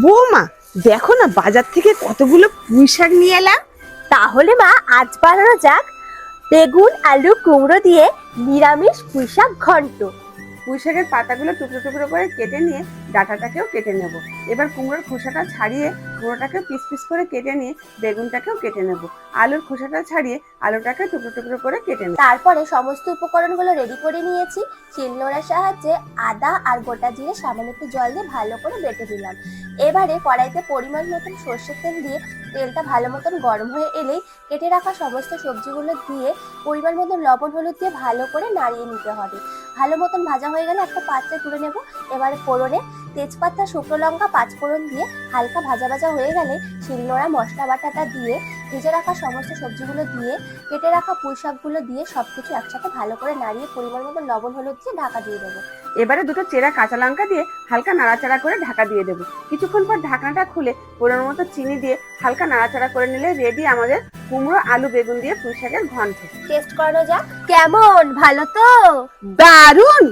বৌমা, দেখো না বাজার থেকে কতগুলো পুঁই শাক নিয়ে এলাম। তাহলে মা আজ বানানো যাক বেগুন আলু কুমড়ো দিয়ে নিরামিষ পুঁই শাক ঘন্ট। পুঁই শাকের পাতাগুলো টুকরো টুকরো করে কেটে নিয়ে ডাঁটাটাকেও কেটে নেব। এবার কুমড়োর খোসাটা ছাড়িয়ে কুমড়োটাকে পিস পিস করে কেটে নিয়ে বেগুনটাকেও কেটে নেব। আলুর খোসাটা ছাড়িয়ে আলুটাকে টুকরো টুকরো করে কেটে নেব। তারপরে সমস্ত উপকরণগুলো রেডি করে নিয়েছি। শিলনোড়ার সাহায্যে আদা আর গোটা জিরে সামান্য একটু জল দিয়ে ভালো করে বেটে দিলাম। এবারে কড়াইতে পরিমাণ মতন সর্ষের তেল দিয়ে তেলটা ভালো মতন গরম হয়ে এলেই কেটে রাখা সমস্ত সবজিগুলো দিয়ে পরিমাণ মতন লবণ হলুদ দিয়ে ভালো করে নাড়িয়ে নিতে হবে। ভালো মতন ভাজা হয়ে গেলে একটা পাত্রে তুলে নেব। এবারে ফোড়নে তেজপাতা শুকনো লঙ্কা পাঁচফোড়ন দিয়ে হালকা ভাজা ভাজা হয়ে গেলে শিলনোড়া মশলা বাটাটা দিয়ে ভেজে রাখা সমস্ত সবজিগুলো দিয়ে কেটে রাখা পুঁই শাকগুলো দিয়ে সবকিছু একসাথে ভালো করে নাড়িয়ে পরিমাণ মতো লবণ হলুদ দিয়ে ঢাকা দিয়ে দেবো। এবারে দুটো চেরা কাঁচা লঙ্কা দিয়ে হালকা নাড়াচাড়া করে ঢাকা দিয়ে দেবো। কিছুক্ষণ পর ঢাকনাটা খুলে পরিমাণ মতো চিনি দিয়ে হালকা নাড়াচাড়া করে নিলে রেডি আমাদের কুমড়ো আলু বেগুন দিয়ে পুঁই শাকের ঘন্ট। টেস্ট করানো যাক। কেমন, ভালো তো? দারুণ।